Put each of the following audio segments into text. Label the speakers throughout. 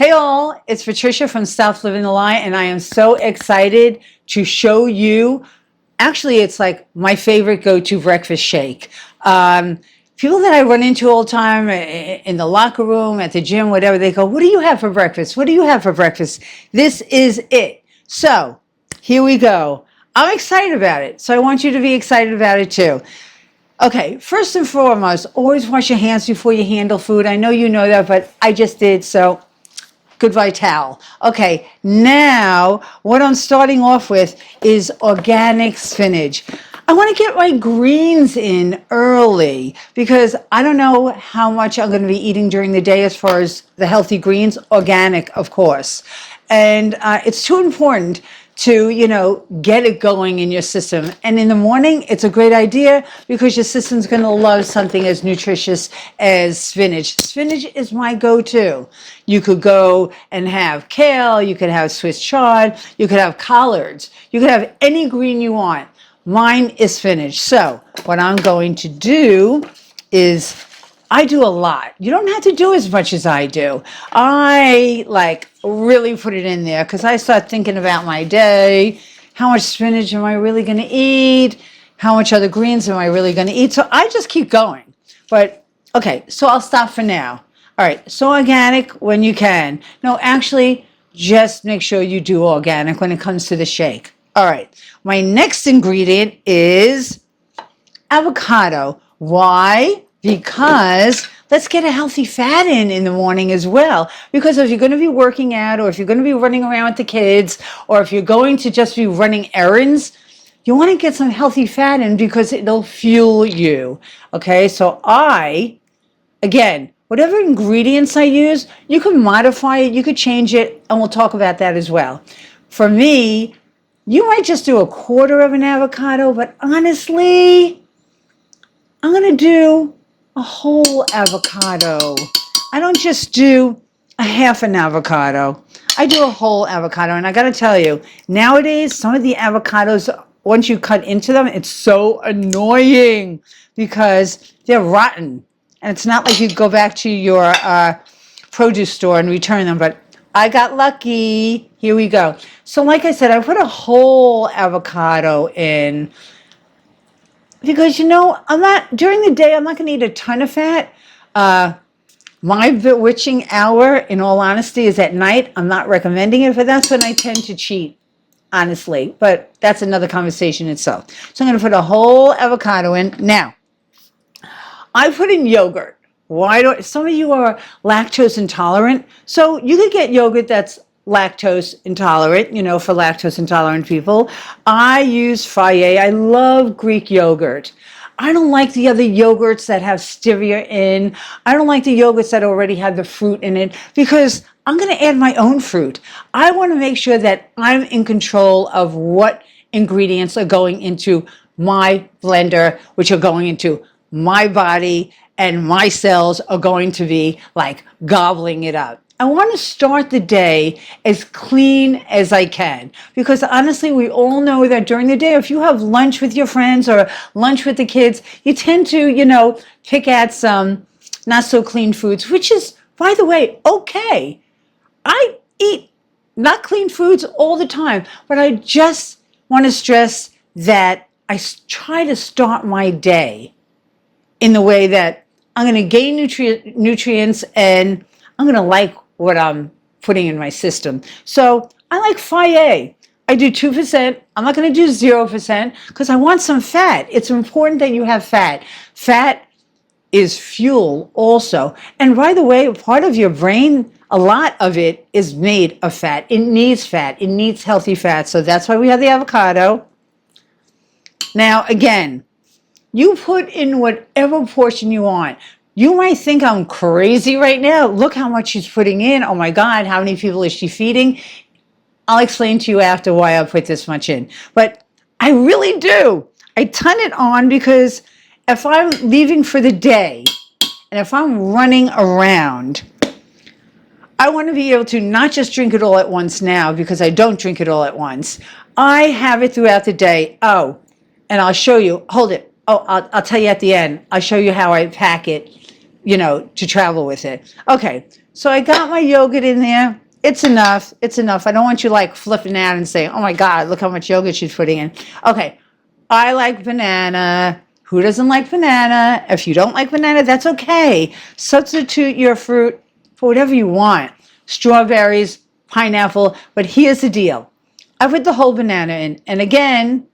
Speaker 1: Hey all, it's Patricia from Stop Living the Lie, and I am so excited to show you. Actually, it's like my favorite go-to breakfast shake. People that I run into all the time in the locker room, at the gym, whatever, they go, "What do you have for breakfast? What do you have for breakfast?" This is it. So here we go. I'm excited about it, so I want you to be excited about it too. Okay, first and foremost, always wash your hands before you handle food. I know you know that, but I just did, so goodbye towel. Okay, now what I'm starting off with is organic spinach. I want to get my greens in early because I don't know how much I'm going to be eating during the day as far as the healthy greens, organic, of course. And it's too important to, get it going in your system. And in the morning, it's a great idea because your system's going to love something as nutritious as spinach. Spinach is my go-to. You could go and have kale, you could have Swiss chard, you could have collards, you could have any green you want. Mine is spinach. So what I'm going to do is I do a lot. You don't have to do as much as I do. I really put it in there because I start thinking about my day. How much spinach am I really going to eat? How much other greens am I really going to eat? So I just keep going. But okay, so I'll stop for now. All right, so organic when you can. No, actually, just make sure you do organic when it comes to the shake. All right, my next ingredient is avocado. Why? Because let's get a healthy fat in the morning as well. Because if you're going to be working out, or if you're going to be running around with the kids, or if you're going to just be running errands, you want to get some healthy fat in because it'll fuel you. Okay, so again, whatever ingredients I use, you can modify it, you could change it, and we'll talk about that as well. For me, you might just do a quarter of an avocado, but honestly, I'm going to do a whole avocado. I don't just do a half an avocado. I do a whole avocado. And I got to tell you, nowadays, some of the avocados, once you cut into them, it's so annoying because they're rotten. And it's not like you go back to your produce store and return them. But I got lucky. Here we go. So like I said, I put a whole avocado in. Because, during the day, I'm not going to eat a ton of fat. My bewitching hour, in all honesty, is at night. I'm not recommending it, but that's when I tend to cheat, honestly. But that's another conversation itself. So I'm going to put a whole avocado in. Now, I put in yogurt. Some of you are lactose intolerant, so you could get yogurt that's lactose intolerant, for lactose intolerant people. I use Fage. I love Greek yogurt. I don't like the other yogurts that have stevia in. I don't like the yogurts that already have the fruit in it because I'm going to add my own fruit. I want to make sure that I'm in control of what ingredients are going into my blender, which are going into my body, and my cells are going to be like gobbling it up. I want to start the day as clean as I can because honestly, we all know that during the day, if you have lunch with your friends or lunch with the kids, you tend to, pick at some not so clean foods, which is, by the way, okay. I eat not clean foods all the time, but I just want to stress that I try to start my day in the way that I'm going to gain nutrients and I'm going to like what I'm putting in my system. So I like Fage. I do 2%. I'm not going to do 0% because I want some fat. It's important that you have fat. Fat is fuel also. And by the way, part of your brain, a lot of it is made of fat. It needs fat. It needs healthy fat. So that's why we have the avocado. Now, again, you put in whatever portion you want. You might think I'm crazy right now. Look how much she's putting in. Oh my God, how many people is she feeding? I'll explain to you after why I put this much in. But I really do. I ton it on because if I'm leaving for the day and if I'm running around, I want to be able to not just drink it all at once now because I don't drink it all at once. I have it throughout the day. Oh, and I'll show you. Hold it. Oh, I'll tell you at the end. I'll show you how I pack it, to travel with it. Okay, So I got my yogurt in there. It's enough. It's enough. I don't want you like flipping out and saying, oh my God, look how much yogurt she's putting in. Okay. I like banana. Who doesn't like banana? If you don't like banana, that's okay. Substitute your fruit for whatever you want. Strawberries, pineapple. But here's the deal. I put the whole banana in. And again,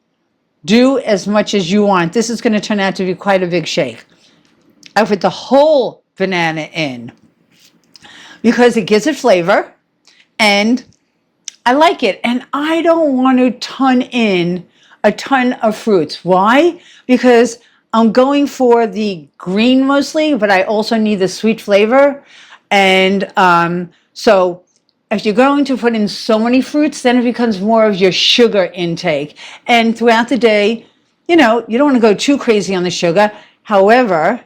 Speaker 1: do as much as you want. This is going to turn out to be quite a big shake. I put the whole banana in because it gives it flavor and I like it. And I don't want to ton in a ton of fruits. Why? Because I'm going for the green mostly, but I also need the sweet flavor. And so if you're going to put in so many fruits, then it becomes more of your sugar intake. And throughout the day, you know, you don't want to go too crazy on the sugar. However,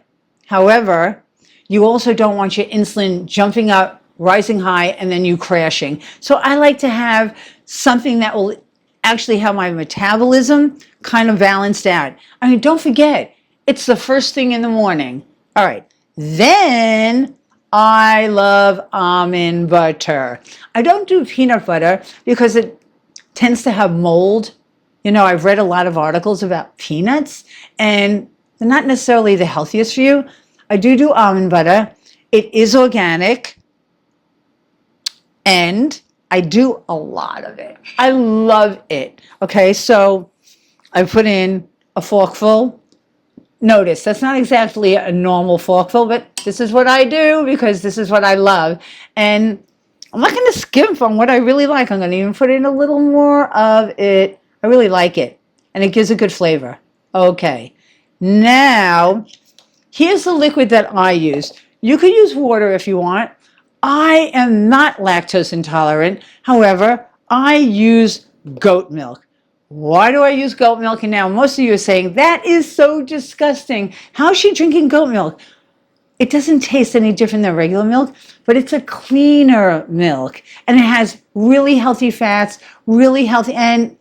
Speaker 1: you also don't want your insulin jumping up, rising high, and then you crashing. So I like to have something that will actually have my metabolism kind of balanced out. I mean, don't forget, it's the first thing in the morning. All right. Then I love almond butter. I don't do peanut butter because it tends to have mold. You know, I've read a lot of articles about peanuts and they're not necessarily the healthiest for you. I do almond butter. It is organic and I do a lot of it. I love it. Okay, so I put in a forkful. Notice, that's not exactly a normal forkful, but this is what I do because this is what I love. And I'm not going to skimp on what I really like. I'm going to even put in a little more of it. I really like it. And it gives a good flavor. Okay. Now, here's the liquid that I use. You could use water if you want. I am not lactose intolerant. However, I use goat milk. Why do I use goat milk? And now most of you are saying, that is so disgusting. How is she drinking goat milk? It doesn't taste any different than regular milk, but it's a cleaner milk. And it has really healthy fats, really healthy, and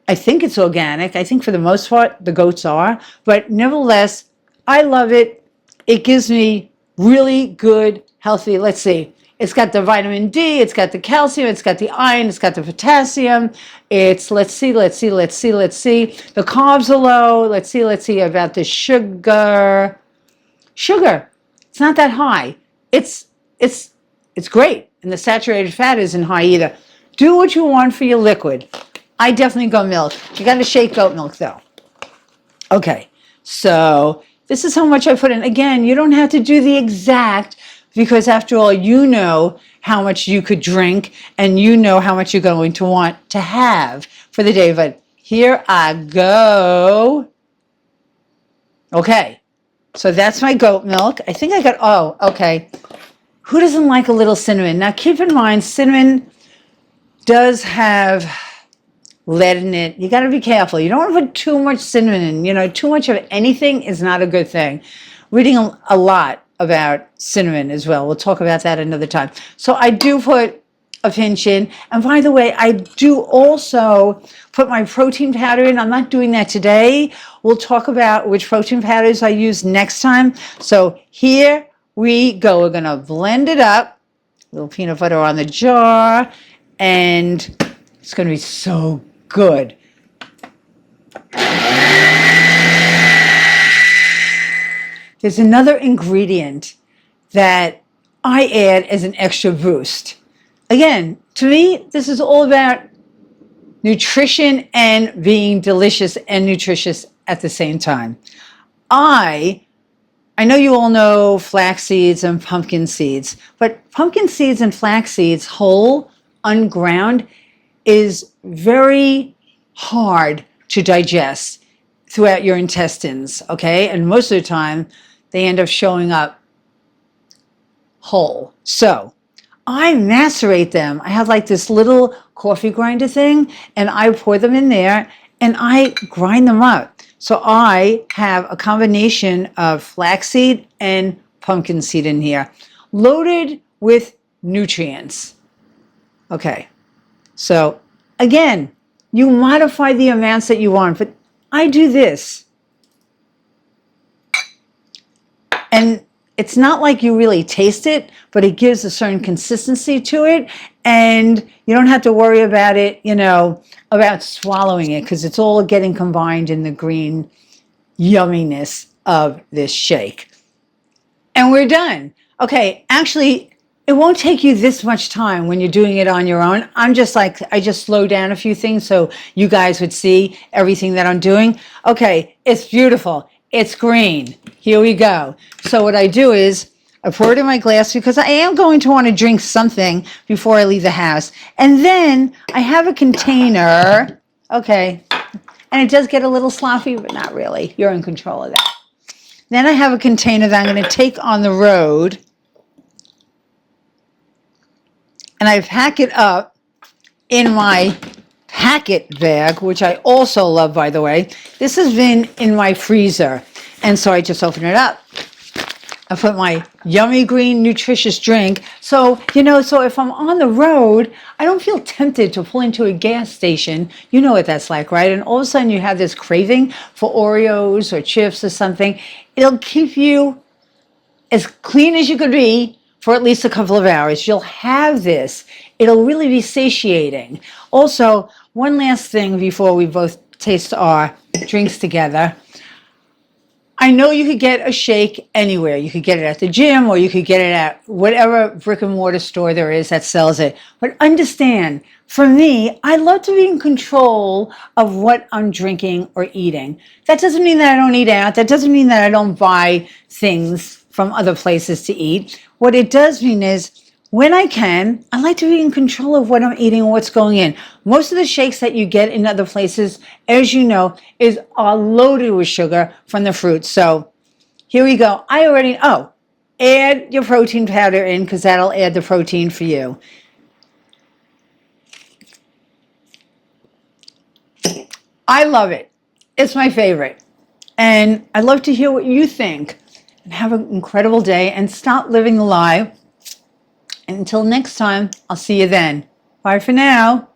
Speaker 1: I think it's organic. I think for the most part, the goats are. But nevertheless, I love it. It gives me really good, healthy, let's see. It's got the vitamin D, it's got the calcium, it's got the iron, it's got the potassium. It's, let's see. The carbs are low. Let's see about the sugar. Sugar, it's not that high. It's great. And the saturated fat isn't high either. Do what you want for your liquid. I definitely go milk. You got to shake goat milk though. Okay, so this is how much I put in. Again, you don't have to do the exact because after all, you know how much you could drink and you know how much you're going to want to have for the day. But here I go. Okay, so that's my goat milk. I think I got, oh, okay. Who doesn't like a little cinnamon? Now keep in mind, cinnamon does have lead in it. You got to be careful. You don't want to put too much cinnamon in. You know, too much of anything is not a good thing. Reading a lot about cinnamon as well. We'll talk about that another time. So I do put a pinch in. And by the way, I do also put my protein powder in. I'm not doing that today. We'll talk about which protein powders I use next time. So here we go. We're going to blend it up. A little peanut butter on the jar. And it's going to be so good. There's another ingredient that I add as an extra boost. Again, to me, this is all about nutrition and being delicious and nutritious at the same time. I know you all know flax seeds and pumpkin seeds, but pumpkin seeds and flax seeds, whole, unground, is very hard to digest throughout your intestines, okay? And most of the time, they end up showing up whole. So I macerate them. I have like this little coffee grinder thing, and I pour them in there, and I grind them up. So I have a combination of flaxseed and pumpkin seed in here, loaded with nutrients. Okay, so again, you modify the amounts that you want, but I do this. And it's not like you really taste it, but it gives a certain consistency to it. And you don't have to worry about it, about swallowing it, because it's all getting combined in the green yumminess of this shake. And we're done. Okay, actually, it won't take you this much time when you're doing it on your own. I just slow down a few things so you guys would see everything that I'm doing. Okay, it's beautiful. It's green. Here we go. So what I do is I pour it in my glass because I am going to want to drink something before I leave the house. And then I have a container. Okay, and it does get a little sloppy, but not really. You're in control of that. Then I have a container that I'm going to take on the road. And I pack it up in my packet bag, which I also love, by the way. This has been in my freezer. And so I just open it up. I put my yummy green nutritious drink. So if I'm on the road, I don't feel tempted to pull into a gas station. You know what that's like, right? And all of a sudden you have this craving for Oreos or chips or something. It'll keep you as clean as you could be for at least a couple of hours. You'll have this. It'll really be satiating. Also, one last thing before we both taste our drinks together. I know you could get a shake anywhere. You could get it at the gym, or you could get it at whatever brick and mortar store there is that sells it. But understand, for me, I love to be in control of what I'm drinking or eating. That doesn't mean that I don't eat out. That doesn't mean that I don't buy things from other places to eat. What it does mean is, when I can, I like to be in control of what I'm eating and what's going in. Most of the shakes that you get in other places, as you know, are loaded with sugar from the fruit. So here we go. Add your protein powder in, because that'll add the protein for you. I love it. It's my favorite. And I'd love to hear what you think. And have an incredible day, and stop living the lie. And until next time, I'll see you then. Bye for now.